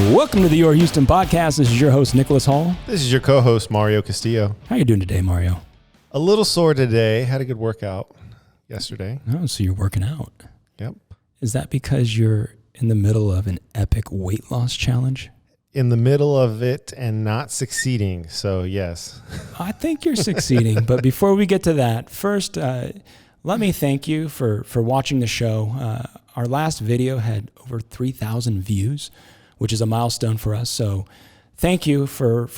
Welcome to the Your Houston podcast. This is your host, Nicholas Hall. This is your co-host, Mario Castillo. How you doing today, Mario? A little sore today. Had a good workout yesterday. Oh, so you're working out. Yep. Is that because you're in the middle of an epic weight loss challenge? In the middle of it and not succeeding. So, yes. I think you're succeeding. But before we get to that, first, let me thank you for watching the show. Our last video had over 3,000 views, which is a milestone for us. So thank you for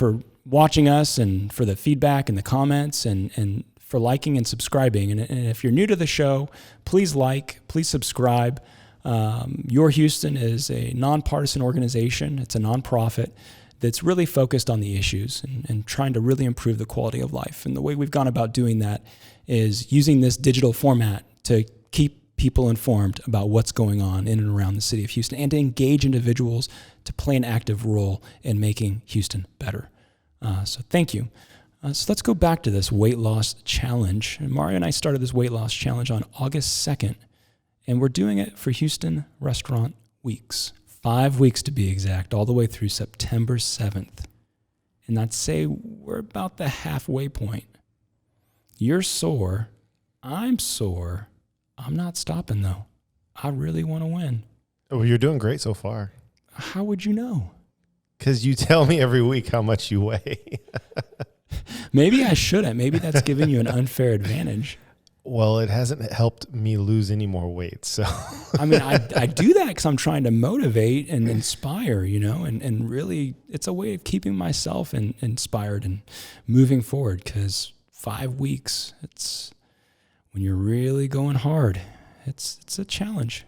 watching us and for the feedback and the comments and for liking and subscribing. And if you're new to the show, please subscribe. Your Houston is a nonpartisan organization. It's a nonprofit that's really focused on the issues and trying to really improve the quality of life. And the way we've gone about doing that is using this digital format to keep people informed about what's going on in and around the city of Houston and to engage individuals to play an active role in making Houston better. So thank you. So let's go back to this weight loss challenge. And Mario and I started this weight loss challenge on August 2nd, and we're doing it for Houston Restaurant Weeks. 5 weeks to be exact, all the way through September 7th. And I'd say we're about the halfway point. You're sore. I'm sore. I'm not stopping, though. I really want to win. Well, you're doing great so far. How would you know? Because you tell me every week how much you weigh. Maybe I shouldn't. Maybe that's giving you an unfair advantage. Well, it hasn't helped me lose any more weight. So, I mean, I do that because I'm trying to motivate and inspire, and really it's a way of keeping myself inspired and moving forward, because 5 weeks, when you're really going hard, it's a challenge.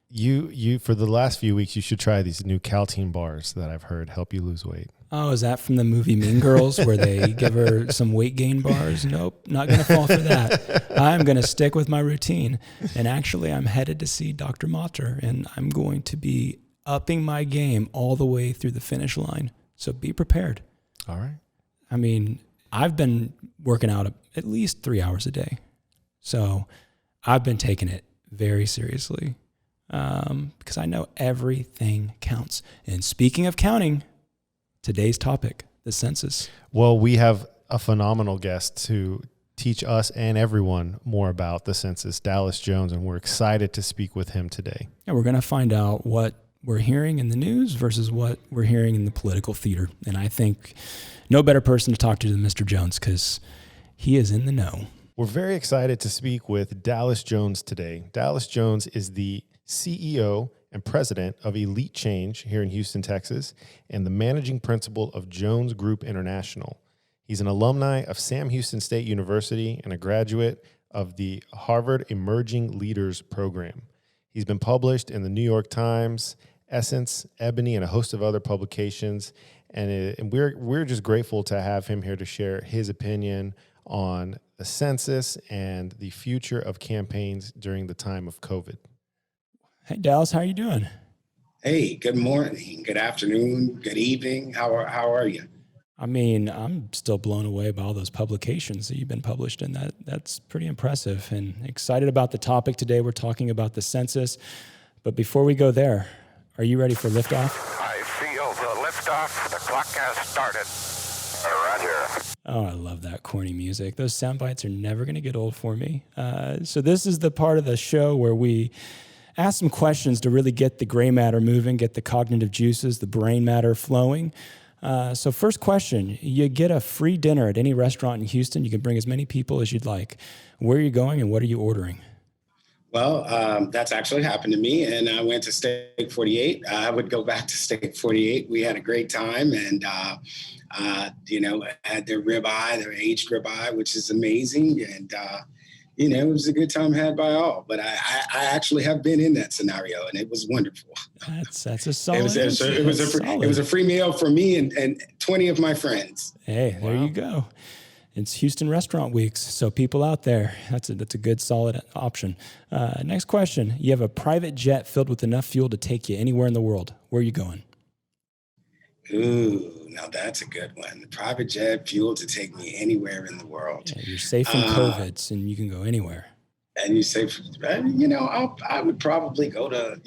You for the last few weeks, you should try these new Caltine bars that I've heard help you lose weight. Oh, is that from the movie Mean Girls where they give her some weight gain bars? Nope, not going to fall for that. I'm going to stick with my routine. And actually, I'm headed to see Dr. Motter, and I'm going to be upping my game all the way through the finish line. So be prepared. All right. I mean, I've been working out at least 3 hours a day. So I've been taking it very seriously because I know everything counts. And speaking of counting, today's topic, the census. Well, we have a phenomenal guest to teach us and everyone more about the census, Dallas Jones, and we're excited to speak with him today. And we're going to find out what we're hearing in the news versus what we're hearing in the political theater. And I think no better person to talk to than Mr. Jones, because he is in the know. We're very excited to speak with Dallas Jones today. Dallas Jones is the CEO and president of Elite Change here in Houston, Texas, and the managing principal of Jones Group International. He's an alumni of Sam Houston State University and a graduate of the Harvard Emerging Leaders Program. He's been published in the New York Times, Essence, Ebony, and a host of other publications. And we're just grateful to have him here to share his opinion on the census and the future of campaigns during the time of COVID. Hey, Dallas, how are you doing? Hey, good morning, good afternoon, good evening. How are you? I mean, I'm still blown away by all those publications that you've been published in. That's pretty impressive, and excited about the topic today. We're talking about the census. But before we go there, are you ready for liftoff? I feel the liftoff. The clock has started. Right here. Oh, I love that corny music. Those sound bites are never going to get old for me. So this is the part of the show where we ask some questions to really get the gray matter moving, get the cognitive juices, the brain matter flowing. So first question, you get a free dinner at any restaurant in Houston. You can bring as many people as you'd like. Where are you going and what are you ordering? Well, that's actually happened to me, and I went to Steak 48. I would go back to Steak 48. We had a great time, and had their ribeye, their aged ribeye, which is amazing, and it was a good time had by all. But I actually have been in that scenario, and it was wonderful. That's a solid. It was a free meal for me and 20 of my friends. Hey, there you go. It's Houston Restaurant Weeks, so people out there, that's a good, solid option. Next question. You have a private jet filled with enough fuel to take you anywhere in the world. Where are you going? Ooh, now that's a good one. The private jet fuel to take me anywhere in the world. Yeah, you're safe from Kovitz, and you can go anywhere. And you say, I would probably go to,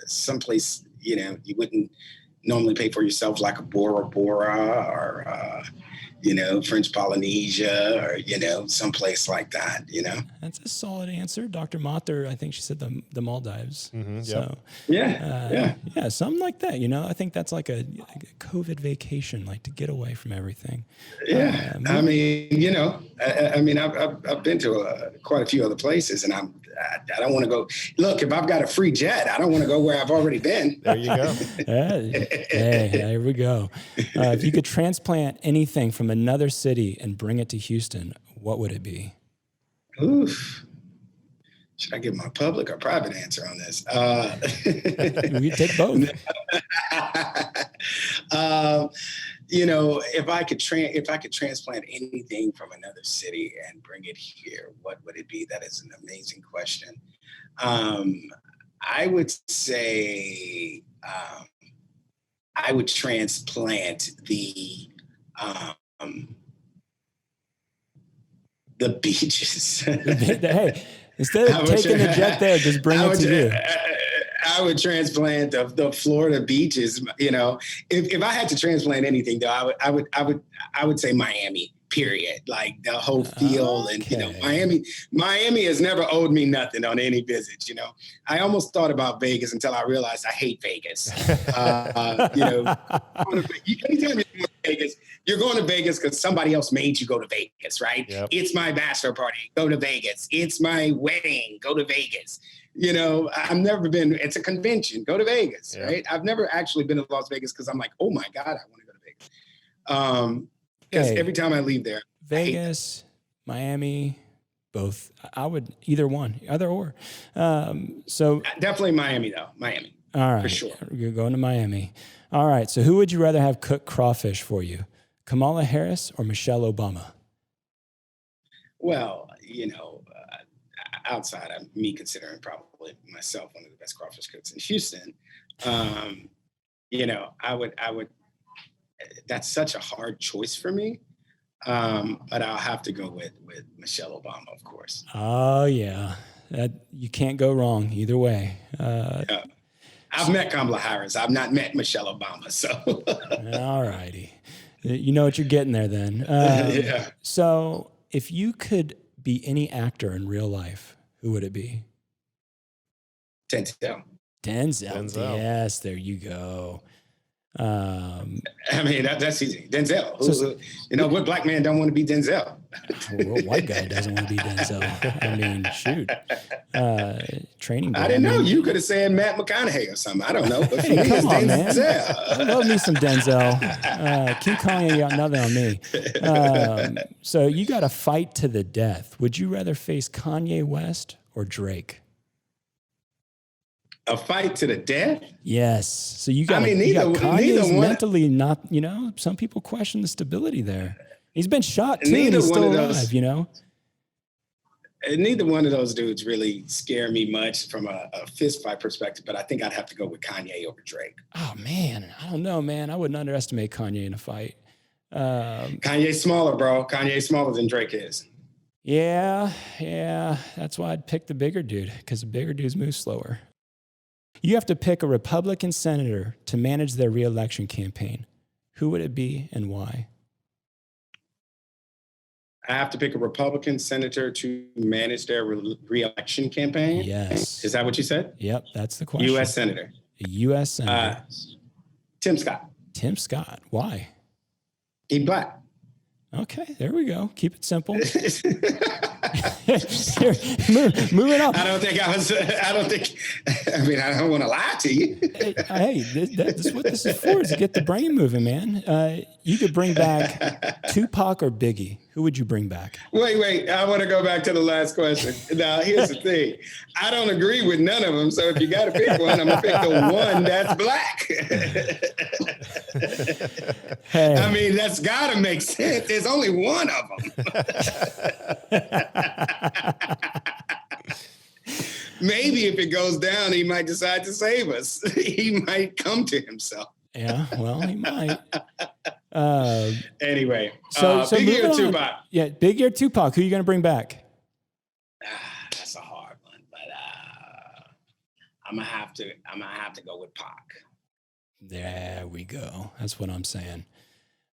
someplace, you wouldn't normally pay for yourself, like a Bora Bora or, French Polynesia or, someplace like that, That's a solid answer. Dr. Motter, I think she said the Maldives. Mm-hmm, So yeah. Something like that. I think that's like a COVID vacation, like to get away from everything. Yeah. I've been to quite a few other places, and I don't want to go. Look, if I've got a free jet, I don't want to go where I've already been. There you go. Hey, there we go. If you could transplant anything from another city and bring it to Houston, what would it be? Oof. Should I give my public or private answer on this? We take both. If I could transplant anything from another city and bring it here, what would it be? That is an amazing question. I would say I would transplant the beaches. Hey, instead of taking the jet there, just bring it to you. I would transplant the Florida beaches. If I had to transplant anything, though, I would say Miami. Period. Like the whole feel, okay. And Miami has never owed me nothing on any visits. I almost thought about Vegas until I realized I hate Vegas. Anytime you're going to Vegas, you're going to Vegas because somebody else made you go to Vegas, right? Yep. It's my bachelor party, go to Vegas. It's my wedding, go to Vegas. I've never been. It's a convention, go to Vegas, Yep. right? I've never actually been to Las Vegas because I'm like, oh my God, I want to go to Vegas. Because every time I leave there, Vegas, Miami, both. I would either or. So definitely Miami, though. Miami. All right, for sure. You're going to Miami. All right. So who would you rather have cook crawfish for you, Kamala Harris or Michelle Obama? Well, outside of me considering probably myself one of the best crawfish cooks in Houston, I would. That's such a hard choice for me, but I'll have to go with Michelle Obama, of course. Oh yeah, you can't go wrong either way. Yeah. I've met Kamala Harris. I've not met Michelle Obama. So, all righty, you know what you're getting there then. Yeah. So, if you could be any actor in real life, who would it be? Denzel. Yes, there you go. That's easy. Denzel. What black man don't want to be Denzel? What white guy doesn't want to be Denzel? Shoot. Training Day. I didn't know. You could have said Matt McConaughey or something. I don't know. But hey, come on, Denzel. Man. I love me some Denzel. King Kong ain't got nothing on me. So you got to fight to the death. Would you rather face Kanye West or Drake? A fight to the death? Yes. So you got. Neither one. Mentally not. Some people question the stability there. He's been shot too, neither and he's still one of alive. those, Neither one of those dudes really scare me much from a fist fight perspective. But I think I'd have to go with Kanye over Drake. Oh man, I don't know, man. I wouldn't underestimate Kanye in a fight. Kanye's smaller, bro. Kanye's smaller than Drake is. Yeah. That's why I'd pick the bigger dude, because the bigger dudes move slower. You have to pick a Republican senator to manage their reelection campaign. Who would it be and why? I have to pick a Republican senator to manage their reelection campaign? Yes. Is that what you said? Yep, that's the question. U.S. Senator. A U.S. Senator. Tim Scott. Tim Scott. Why? He's black. Okay, there we go. Keep it simple. Moving on. I don't want to lie to you. Hey, this is what this is for, is to get the brain moving, man. You could bring back Tupac or Biggie. Who would you bring back? Wait. I want to go back to the last question. Now, here's the thing. I don't agree with none of them. So if you got to pick one, I'm going to pick the one that's black. Hey. That's got to make sense. There's only one of them. Maybe if it goes down, he might decide to save us. He might come to himself. Yeah, well, he might. Anyway, so Biggie or Tupac? Yeah, Biggie or Tupac? Who are you going to bring back? That's a hard one, but I'm gonna have to go with Pac. There we go. That's what I'm saying.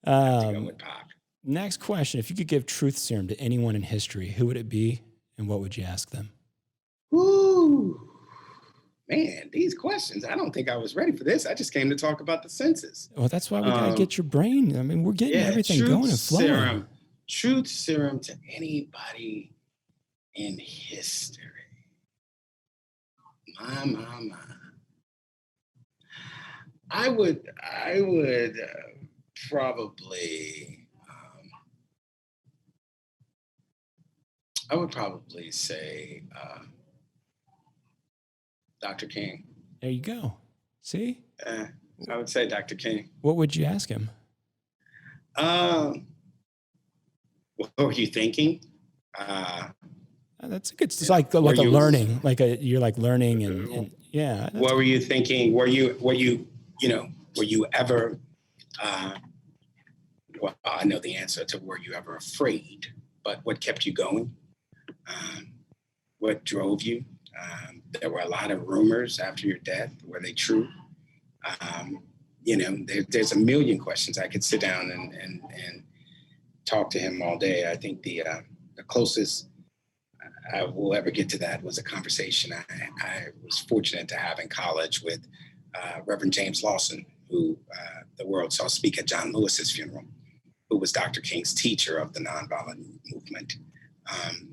I have to go with Pac. Next question. If you could give truth serum to anyone in history, who would it be and what would you ask them? Ooh, man, these questions. I don't think I was ready for this. I just came to talk about the census. Well, that's why we got to get your brain. I mean, we're getting everything going and flowing. Truth serum to anybody in history. My. I would probably say Dr. King. There you go. See? I would say Dr. King. What would you ask him? What were you thinking? That's good. It's like a learning, you're like learning and yeah. What were you thinking? Were you ever, well, I know the answer to were you ever afraid, but what kept you going? What drove you? There were a lot of rumors after your death. Were they true? There's a million questions. I could sit down and talk to him all day. I think the closest I will ever get to that was a conversation I was fortunate to have in college with Reverend James Lawson, who the world saw speak at John Lewis's funeral, who was Dr. King's teacher of the nonviolent movement.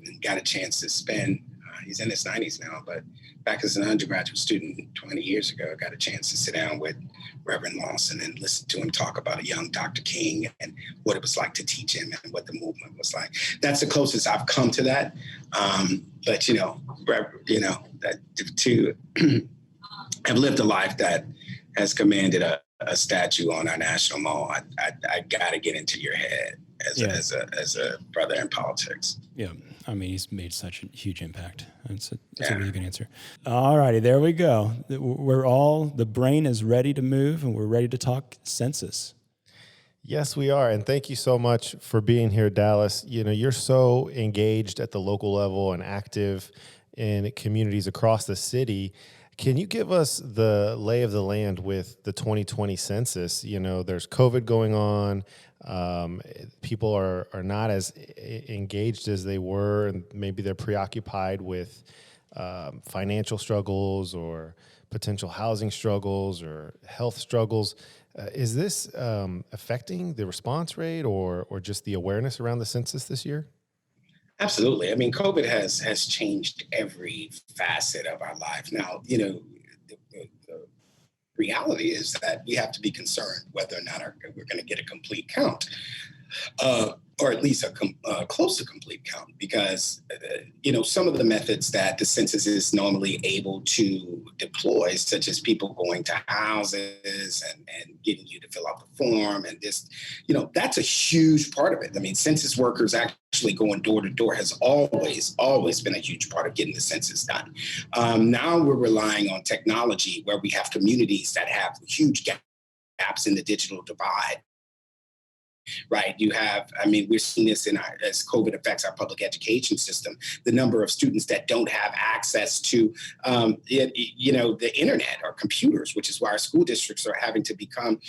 And got a chance to spend, he's in his 90s now, but back as an undergraduate student 20 years ago, I got a chance to sit down with Reverend Lawson and listen to him talk about a young Dr. King and what it was like to teach him and what the movement was like. That's the closest I've come to that. But to have lived a life that has commanded a statue on our national mall, I got to get into your head as a brother in politics. Yeah. I mean, he's made such a huge impact. That's a really good answer. All righty, there we go. The brain is ready to move and we're ready to talk census. Yes, we are. And thank you so much for being here, Dallas. You're so engaged at the local level and active in communities across the city. Can you give us the lay of the land with the 2020 census? There's COVID going on. People are not as engaged as they were, and maybe they're preoccupied with financial struggles or potential housing struggles or health struggles. Is this affecting the response rate or just the awareness around the census this year? Absolutely. I mean, COVID has changed every facet of our life. Now, the reality is that we have to be concerned whether or not we're going to get a complete count, or at least a close to complete count, because, some of the methods that the census is normally able to deploy, such as people going to houses and getting you to fill out the form and this, that's a huge part of it. I mean, census workers actually going door to door has always been a huge part of getting the census done. Now we're relying on technology where we have communities that have huge gaps in the digital divide. Right. We're seeing this as COVID affects our public education system, the number of students that don't have access to, the internet or computers, which is why our school districts are having to become,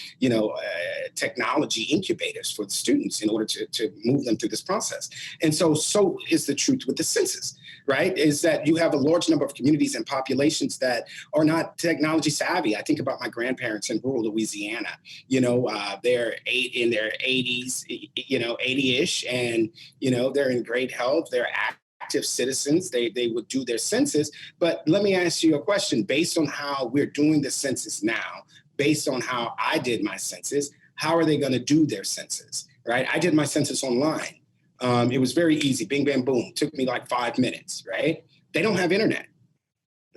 technology incubators for the students in order to move them through this process. And so is the truth with the census, right? Is that you have a large number of communities and populations that are not technology savvy. I think about my grandparents in rural Louisiana. They're in their 80s, 80-ish, and, they're in great health. They're active citizens. They would do their census. But let me ask you a question. Based on how we're doing the census now, based on how I did my census, how are they going to do their census, right? I did my census online. It was very easy. Bing, bang, boom. Took me like 5 minutes, right? They don't have internet,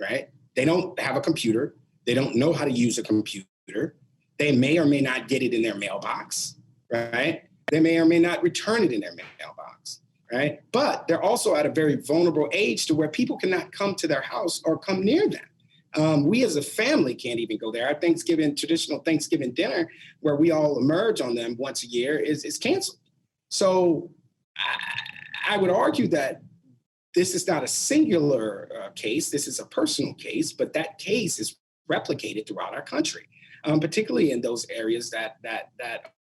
right? They don't have a computer. They don't know how to use a computer. They may or may not get it in their mailbox, right? They may or may not return it in their mailbox, right? But they're also at a very vulnerable age to where people cannot come to their house or come near them. We as a family can't even go there. Our traditional Thanksgiving dinner, where we all emerge on them once a year, is canceled. So I would argue that this is not a singular case. This is a personal case, but that case is replicated throughout our country. particularly in those areas that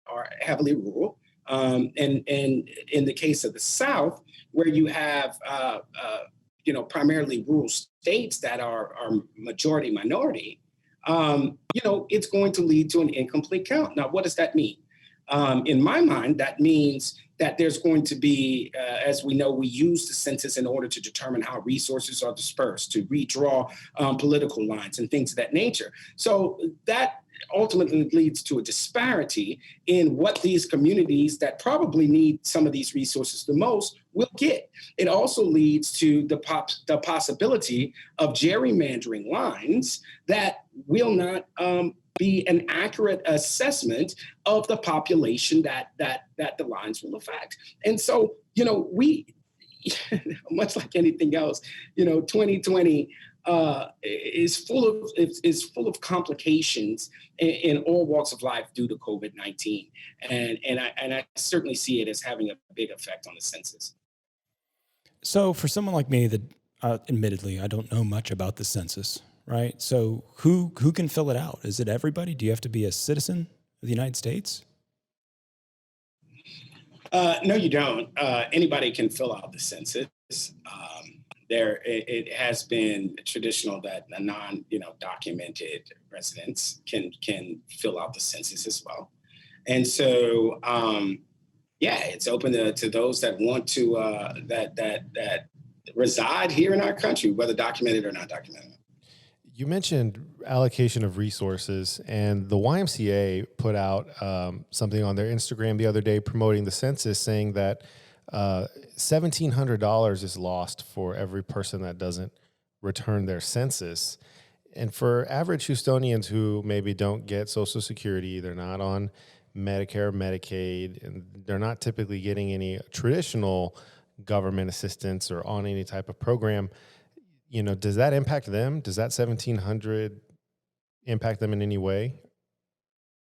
are heavily rural. And in the case of the South, where you have primarily rural states that are majority minority, it's going to lead to an incomplete count. Now, what does that mean? In my mind, that means that there's going to be, as we know, we use the census in order to determine how resources are dispersed, to redraw political lines and things of that nature. So that ultimately leads to a disparity in what these communities that probably need some of these resources the most will get. It also leads to the possibility of gerrymandering lines that will not be an accurate assessment of the population that the lines will affect. And so, we, much like anything else, 2020 is full of complications in all walks of life due to COVID-19, and I certainly see it as having a big effect on the census. So, for someone like me that, admittedly, I don't know much about the census, right? So, who can fill it out? Is it everybody? Do you have to be a citizen of the United States? No, you don't. Anybody can fill out the census. It has been traditional that documented residents can fill out the census as well, and so it's open to those that want to that reside here in our country, whether documented or not documented. You mentioned allocation of resources, and the YMCA put out something on their Instagram the other day promoting the census, saying that $1,700 is lost for every person that doesn't return their census. And for average Houstonians who maybe don't get Social Security, they're not on Medicare, Medicaid, and they're not typically getting any traditional government assistance or on any type of program, does that impact them? Does that $1,700 impact them in any way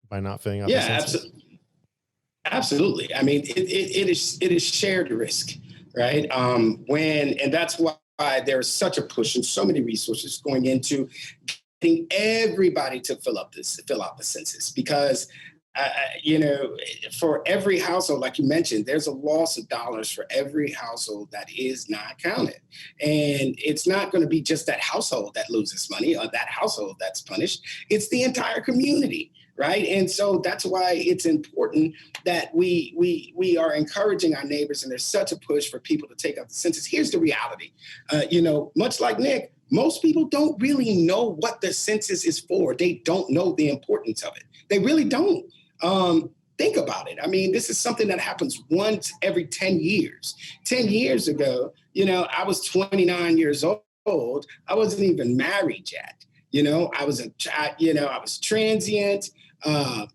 by not filling out the census? Absolutely. I mean, it is shared risk, right? And that's why there is such a push and so many resources going into getting everybody to fill out the census, because for every household, like you mentioned, there's a loss of dollars for every household that is not counted. And it's not going to be just that household that loses money or that household that's punished. It's the entire community, right? And so that's why it's important that we are encouraging our neighbors, and there's such a push for people to take up the census. Here's the reality. Much like Nick, most people don't really know what the census is for. They don't know the importance of it. They really don't. Think about it. I mean, this is something that happens once every 10 years. 10 years ago, I was 29 years old. I wasn't even married yet. I was I was transient. I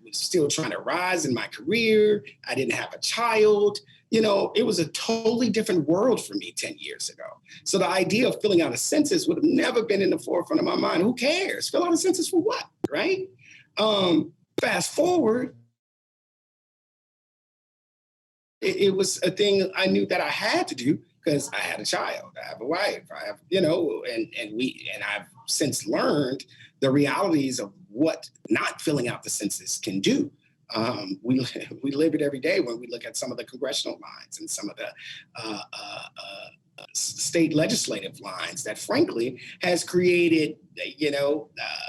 was still trying to rise in my career. I didn't have a child. It was a totally different world for me 10 years ago. So the idea of filling out a census would have never been in the forefront of my mind. Who cares? Fill out a census for what, right? Fast forward, it was a thing I knew that I had to do because I had a child, I have a wife, I have, and I've since learned the realities of what not filling out the census can do. We live it every day when we look at some of the congressional lines and some of the state legislative lines that, frankly, has created,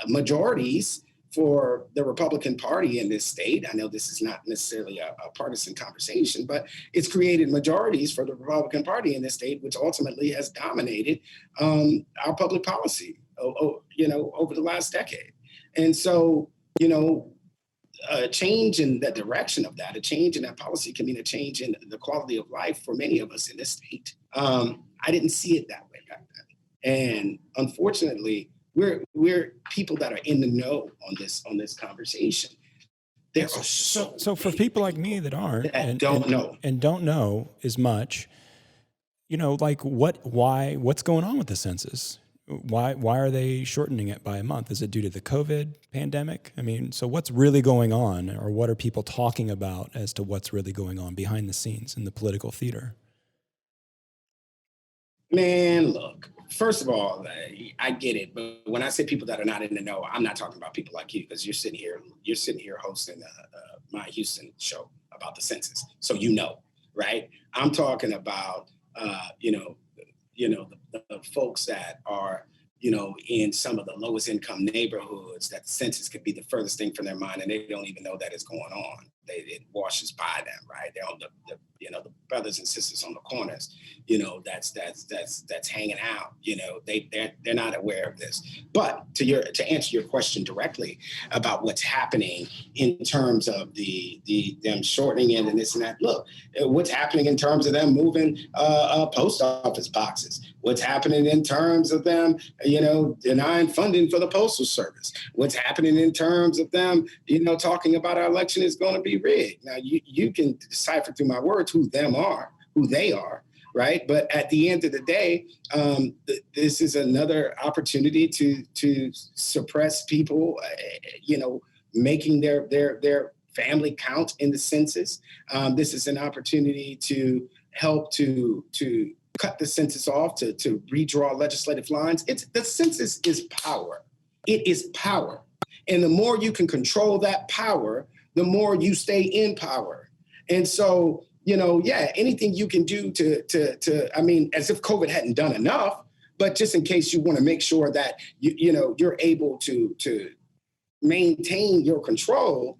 majorities for the Republican Party in this state. I know this is not necessarily a partisan conversation, but it's created majorities for the Republican Party in this state, which ultimately has dominated our public policy, over the last decade. And so, a change in the direction of that, a change in that policy can mean a change in the quality of life for many of us in this state. I didn't see it that way back then. And unfortunately, we're people that are in the know on this conversation. There are so for people like me that aren't and don't know as much, what's going on with the census? Why are they shortening it by a month? Is it due to the COVID pandemic? I mean, so what's really going on, or what are people talking about as to what's really going on behind the scenes in the political theater? Man, look, first of all, I get it, but when I say people that are not in the know, I'm not talking about people like you because you're sitting here hosting my Houston show about the census, so right? I'm talking about the folks that are in some of the lowest income neighborhoods that the census could be the furthest thing from their mind, and they don't even know that it's going on. It washes by them, right? They're on the brothers and sisters on the corners, that's hanging out. They're not aware of this. But to answer your question directly about what's happening in terms of them shortening it and this and that. Look, what's happening in terms of them moving post office boxes. What's happening in terms of them, denying funding for the Postal Service. What's happening in terms of them, talking about our election is going to be rigged. Now, you can decipher through my words who they are, right? But at the end of the day, this is another opportunity to suppress people, making their family count in the census. This is an opportunity to help to cut the census off, to redraw legislative lines. The census is power. It is power. And the more you can control that power, the more you stay in power. And so, anything you can do as if COVID hadn't done enough, but just in case you want to make sure that, you're able to maintain your control,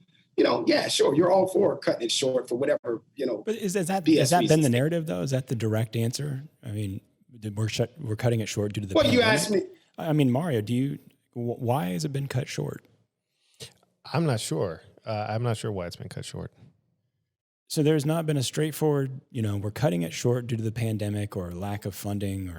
sure, you're all for cutting it short for whatever, But has that been the narrative, though? Is that the direct answer? I mean, we're cutting it short due to the pandemic? You asked me. I mean, Mario, why has it been cut short? I'm not sure. I'm not sure why it's been cut short. So there's not been a straightforward, we're cutting it short due to the pandemic or lack of funding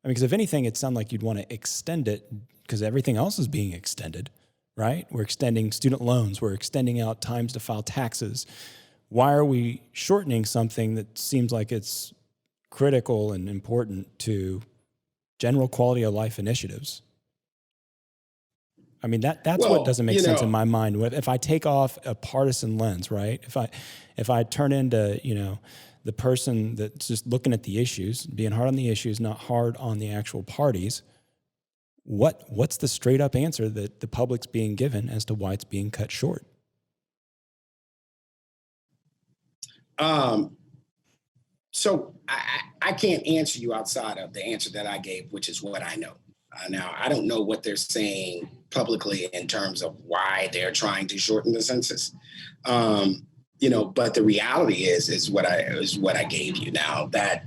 because if anything, it sounds like you'd want to extend it because everything else is being extended. Right? We're extending student loans. We're extending out times to file taxes. Why are we shortening something that seems like it's critical and important to general quality of life initiatives? I mean, that's what doesn't make sense in my mind. If I take off a partisan lens, right? If I turn into, the person that's just looking at the issues, being hard on the issues, not hard on the actual parties, what's the straight up answer that the public's being given as to why it's being cut short? So I can't answer you outside of the answer that I gave, which is what I know. Now, I don't know what they're saying publicly in terms of why they're trying to shorten the census. But the reality is what I gave you. Now that,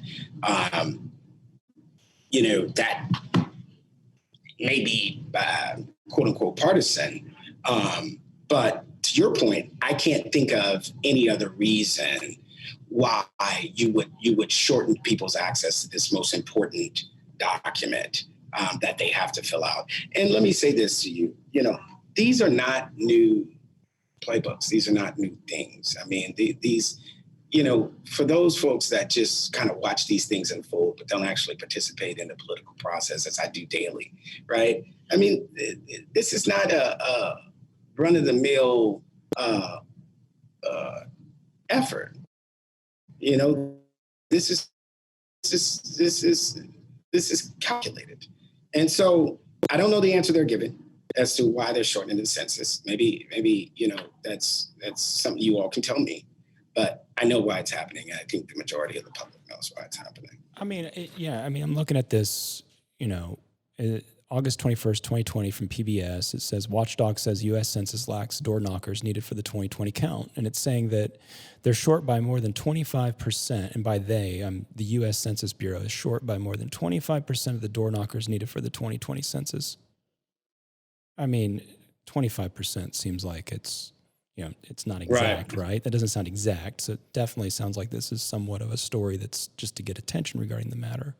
that may be quote unquote partisan. But to your point, I can't think of any other reason why you would shorten people's access to this most important document that they have to fill out. And let me say this to you, these are not new playbooks. These are not new things. I mean, these, for those folks that just kind of watch these things unfold, but don't actually participate in the political process as I do daily, right? I mean, this is not a run-of-the-mill effort. This is calculated. And so I don't know the answer they're giving as to why they're shortening the census. Maybe that's something you all can tell me. But I know why it's happening. I think the majority of the public knows why it's happening. I mean, I'm looking at this, August 21st, 2020 from PBS. It says, Watchdog says U.S. Census lacks door knockers needed for the 2020 count. And it's saying that they're short by more than 25%. And by the U.S. Census Bureau is short by more than 25% of the door knockers needed for the 2020 census. I mean, 25% seems like it's not exact, right? That doesn't sound exact. So it definitely sounds like this is somewhat of a story that's just to get attention regarding the matter.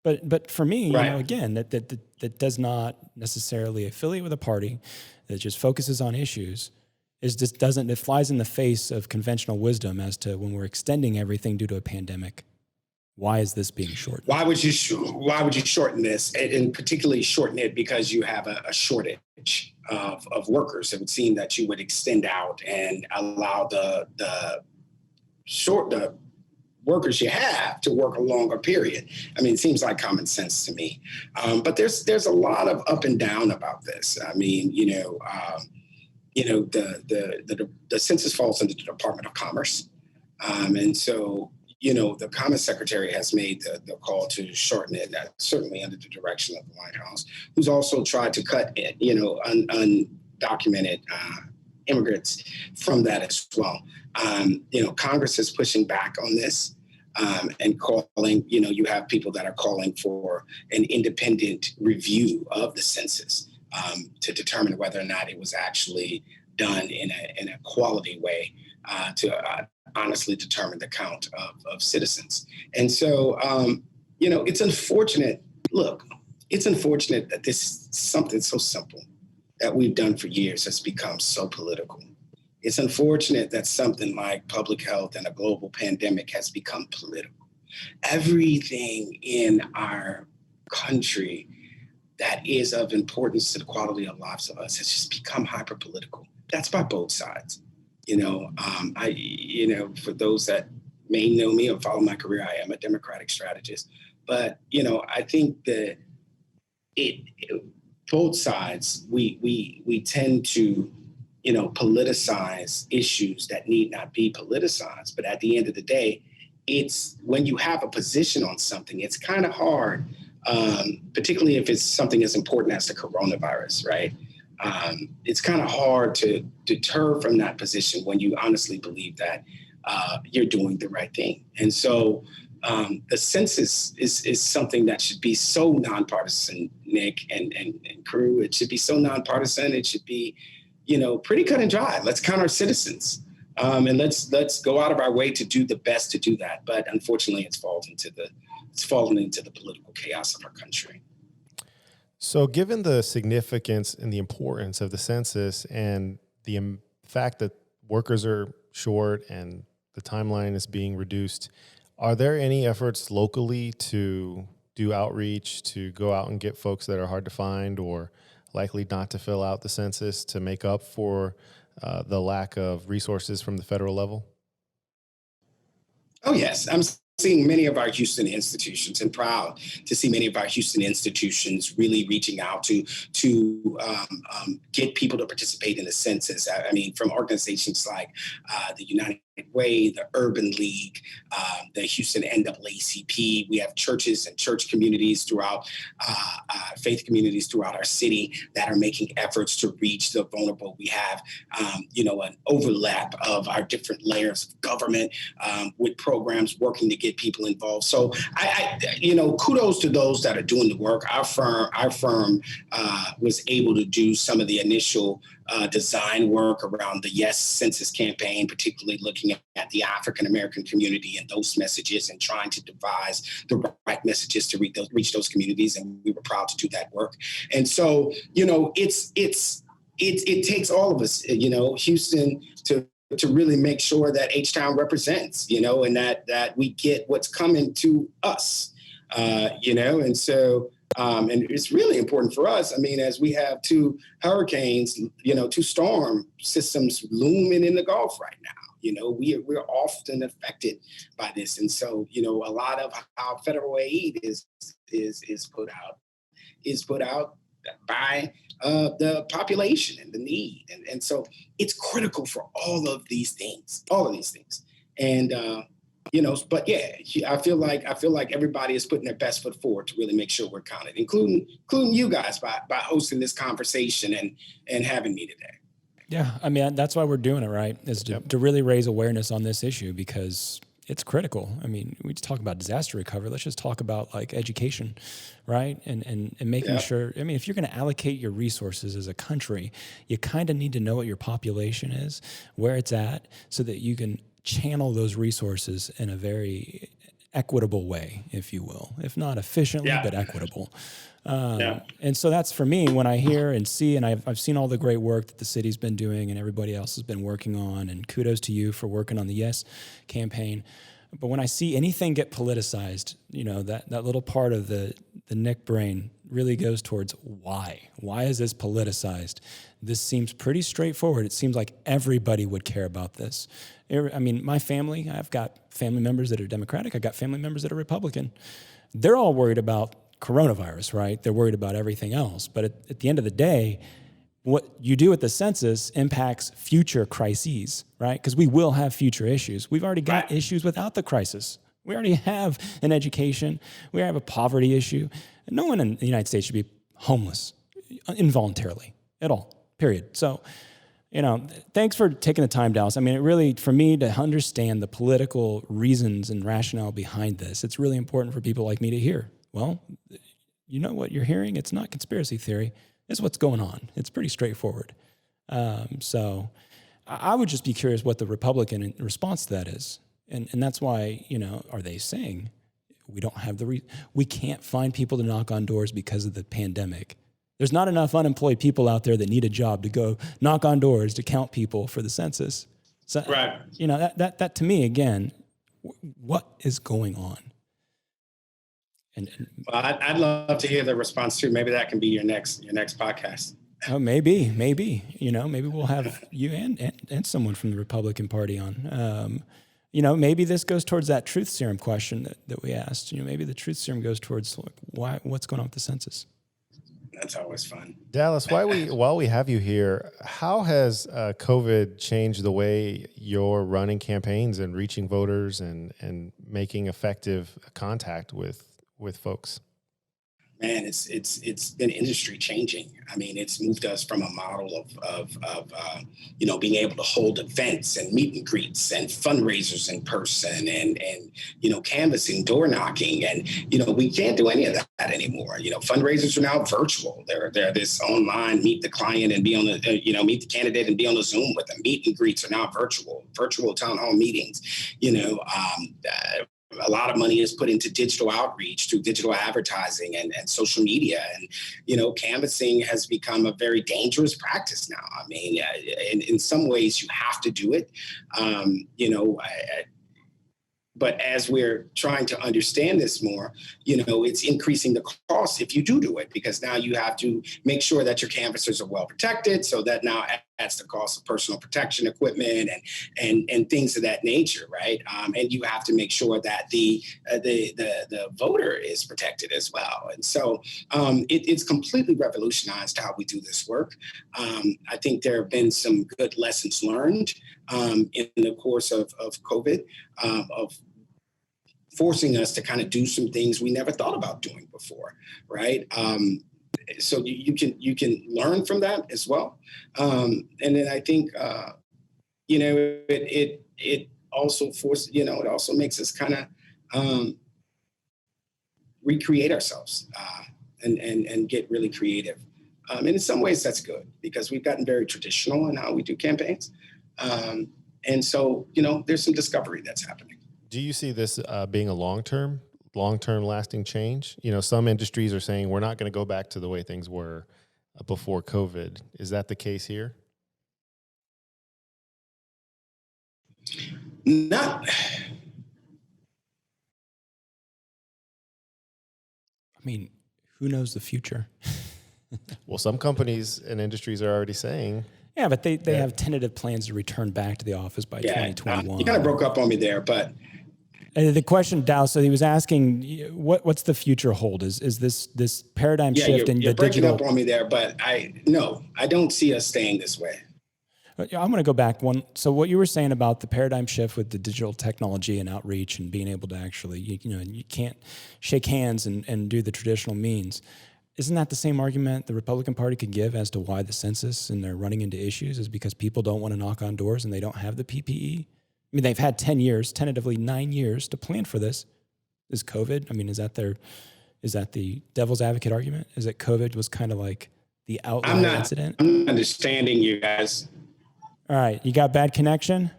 But for me, again, that does not necessarily affiliate with a party, that just focuses on issues, it flies in the face of conventional wisdom as to when we're extending everything due to a pandemic. Why is this being shortened? Why would you shorten this, and particularly shorten it because you have a shortage of workers? It would seem that you would extend out and allow the workers you have to work a longer period. I mean, it seems like common sense to me. But there's a lot of up and down about this. I mean, the census falls into the Department of Commerce. And so, the Commerce Secretary has made the call to shorten it, certainly under the direction of the White House, who's also tried to cut, undocumented immigrants from that as well. Congress is pushing back on this and calling, you have people that are calling for an independent review of the census to determine whether or not it was actually done in a quality way to honestly determine the count of citizens. And so, it's unfortunate. Look, it's unfortunate that this something so simple that we've done for years has become so political. It's unfortunate that something like public health and a global pandemic has become political. Everything in our country that is of importance to the quality of lives of us has just become hyper political. That's by both sides. For those that may know me or follow my career, I am a Democratic strategist. But, I think that both sides, we tend to, politicize issues that need not be politicized. But at the end of the day, it's when you have a position on something, it's kind of hard, particularly if it's something as important as the coronavirus, right? It's kind of hard to deter from that position when you honestly believe that you're doing the right thing. And so the census is something that should be so nonpartisan, Nick and crew. It should be so nonpartisan. It should be, pretty cut and dry. Let's count our citizens. And let's go out of our way to do the best to do that. But unfortunately, it's fallen into the political chaos of our country. So given the significance and the importance of the census and the fact that workers are short and the timeline is being reduced, are there any efforts locally to do outreach, to go out and get folks that are hard to find or likely not to fill out the census to make up for the lack of resources from the federal level? Oh, yes. I'm seeing many of our Houston institutions and proud to see many of our Houston institutions really reaching out to get people to participate in the census. I mean, from organizations like the United Way, the Urban League, the Houston NAACP. We have churches and church communities throughout, faith communities throughout our city that are making efforts to reach the vulnerable. We have, an overlap of our different layers of government with programs working to get people involved. So, kudos to those that are doing the work. Our firm was able to do some of the initial design work around the Yes Census campaign, particularly looking at the African-American community and those messages and trying to devise the right messages to reach those communities. And we were proud to do that work. And so, it takes all of us, Houston to really make sure that H-Town represents, and that we get what's coming to us, and so, and it's really important for us. I mean, as we have two hurricanes, two storm systems looming in the Gulf right now, we're often affected by this. And so, a lot of how federal aid is put out by the population and the need. And so it's critical for all of these things. And, but yeah, I feel like everybody is putting their best foot forward to really make sure we're counted, including you guys by hosting this conversation and having me today. Yeah, I mean, that's why we're doing it, right? Is to really raise awareness on this issue because it's critical. I mean, we just talk about disaster recovery. Let's just talk about like education, right? And making sure, I mean, if you're going to allocate your resources as a country, you kind of need to know what your population is, where it's at, so that you can channel those resources in a very equitable way, if you will, if not efficiently, but equitable. And so that's for me when I hear and see, and I've seen all the great work that the city's been doing and everybody else has been working on, and kudos to you for working on the Yes campaign. But when I see anything get politicized, that little part of the Nick brain really goes towards why. Why is this politicized? This seems pretty straightforward. It seems like everybody would care about this. I mean, my family, I've got family members that are Democratic. I've got family members that are Republican. They're all worried about coronavirus, right? They're worried about everything else. But at the end of the day, what you do with the census impacts future crises, right? Because we will have future issues. We've already got issues without the crisis. We already have an education. We have a poverty issue. No one in the United States should be homeless involuntarily at all, period. So, thanks for taking the time, Dallas. I mean, it really, for me to understand the political reasons and rationale behind this, it's really important for people like me to hear. Well, you know what you're hearing? It's not conspiracy theory. It's what's going on. It's pretty straightforward. So I would just be curious what the Republican response to that is. And that's why, are they saying we don't have we can't find people to knock on doors because of the pandemic? There's not enough unemployed people out there that need a job to go knock on doors to count people for the census. So, that to me, again, what is going on? Well, I'd love to hear the response too. Maybe that can be your next podcast. Oh, maybe, maybe we'll have you and someone from the Republican Party on. Maybe this goes towards that truth serum question that we asked. Maybe the truth serum goes towards what's going on with the census. That's always fun. Dallas, while we have you here, how has COVID changed the way you're running campaigns and reaching voters and making effective contact with folks? Man, it's been industry changing. I mean, it's moved us from a model of being able to hold events and meet and greets and fundraisers in person and canvassing, door knocking, and we can't do any of that anymore. Fundraisers are now virtual. They're this online meet the client and be on the meet the candidate and be on the Zoom with them. Meet and greets are now virtual town hall meetings. A lot of money is put into digital outreach through digital advertising and social media. And, canvassing has become a very dangerous practice now. I mean, in some ways you have to do it. But as we're trying to understand this more, it's increasing the cost if you do it, because now you have to make sure that your canvassers are well protected. So that now adds the cost of personal protection equipment and things of that nature, right? And you have to make sure that the voter is protected as well. And so it's completely revolutionized how we do this work. I think there have been some good lessons learned in the course of COVID, of forcing us to kind of do some things we never thought about doing before, right? So you can learn from that as well. And then I think it also it also makes us kind of recreate ourselves and get really creative. And in some ways that's good, because we've gotten very traditional in how we do campaigns. And so, there's some discovery that's happening. Do you see this being a long-term lasting change? Some industries are saying we're not going to go back to the way things were before COVID. Is that the case here? Not. I mean, who knows the future? Well, some companies and industries are already saying. Yeah, but they have tentative plans to return back to the office by 2021. You kind of broke up on me there, but the question, Dallas, so he was asking, what's the future hold? Is this paradigm shift in the digital? You're breaking up on me there, but I don't see us staying this way. I'm going to go back one. So what you were saying about the paradigm shift with the digital technology and outreach and being able to actually, you can't shake hands and do the traditional means. Isn't that the same argument the Republican Party could give as to why the census and they're running into issues is because people don't want to knock on doors and they don't have the PPE? I mean, they've had 10 years, tentatively 9 years to plan for this. Is COVID, I mean, is that the devil's advocate argument? Is that COVID was kind of like the outlier incident? I'm not understanding you guys. All right, you got bad connection?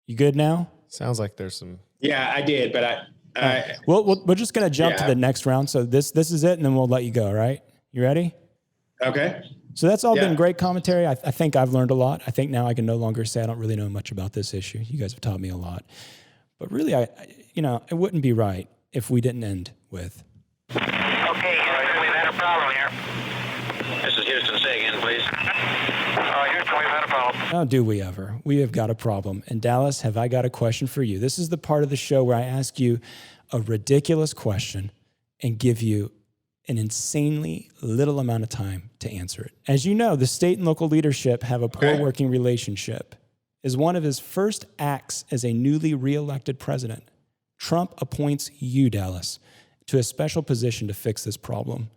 You good now? Sounds like there's some. Yeah, I did, but Well, we're just going to jump to the next round. So this is it, and then we'll let you go, all right? You ready? Okay. So that's all been great commentary. I think I've learned a lot. I think now I can no longer say I don't really know much about this issue. You guys have taught me a lot. But really, it wouldn't be right if we didn't end with Okay, Houston, we've had a problem here. This is Houston. Say again, please. Houston, we've had a problem. Oh, do we ever? We have got a problem. And Dallas, have I got a question for you? This is the part of the show where I ask you a ridiculous question and give you an insanely little amount of time to answer it. As you know, the state and local leadership have a poor working relationship. As one of his first acts as a newly reelected president, Trump appoints you, Dallas, to a special position to fix this problem.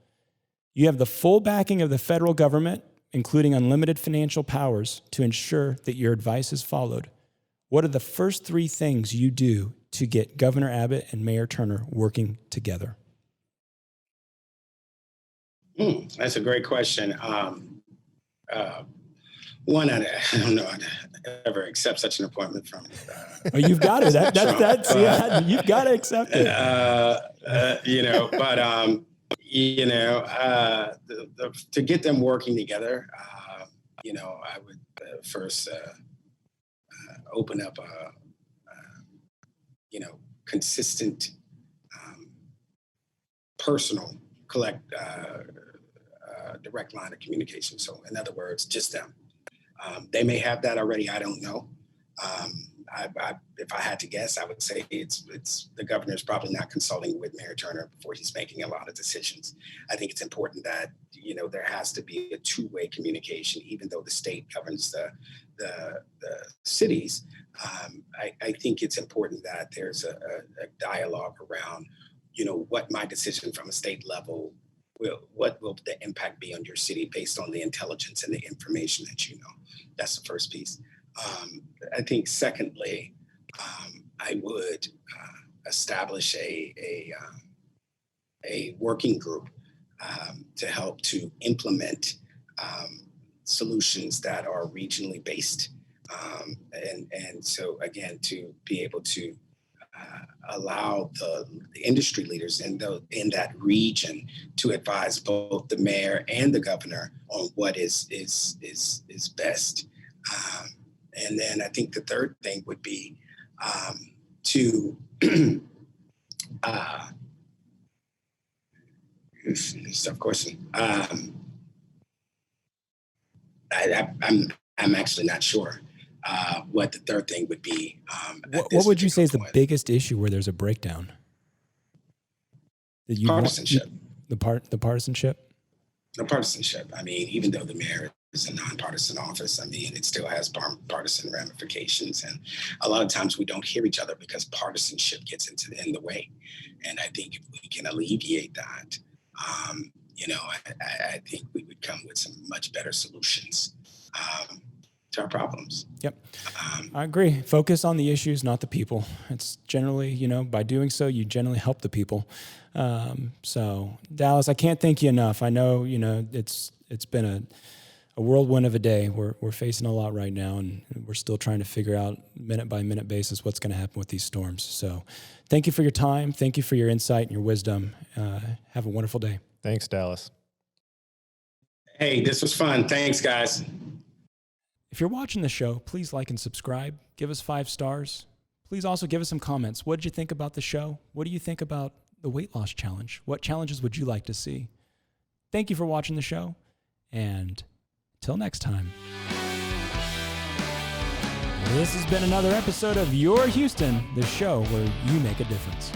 You have the full backing of the federal government, including unlimited financial powers, to ensure that your advice is followed. What are the first 3 things you do to get Governor Abbott and Mayor Turner working together? That's a great question. One, I don't know I'd ever accept such an appointment from. Well, you've got to. You've got to accept it. To get them working together, I would first open up a consistent, personal, direct line of communication. So, in other words, just them. They may have that already. I don't know. If I had to guess, I would say it's the governor's probably not consulting with Mayor Turner before he's making a lot of decisions. I think it's important that there has to be a two-way communication, even though the state governs the cities. I think it's important that there's a dialogue around what my decision from a state level what will the impact be on your city based on the intelligence and the information that you know. That's the first piece. I think secondly, I would establish a working group to help to implement solutions that are regionally based. And so again, to be able to allow the industry leaders in that region to advise both the mayor and the governor on what is best. And then I think the third thing would be to it's a tough question. I'm actually not sure what the third thing would be. What would you say is the biggest issue where there's a breakdown? Partisanship. The partisanship? The partisanship. I mean, even though the mayor is a nonpartisan office, I mean, it still has partisan ramifications. And a lot of times we don't hear each other because partisanship gets in the way. And I think if we can alleviate that, I think we would come with some much better solutions to our problems. Yep. I agree. Focus on the issues, not the people. It's generally, by doing so, you generally help the people. So Dallas, I can't thank you enough. I know, it's been a whirlwind of a day. We're facing a lot right now, and we're still trying to figure out minute by minute basis what's going to happen with these storms. So thank you for your time. Thank you for your insight and your wisdom. Have a wonderful day. Thanks, Dallas. Hey, this was fun. Thanks, guys. If you're watching the show, please like and subscribe. Give us 5 stars. Please also give us some comments. What did you think about the show? What do you think about the weight loss challenge? What challenges would you like to see? Thank you for watching the show, and till next time. This has been another episode of Your Houston, the show where you make a difference.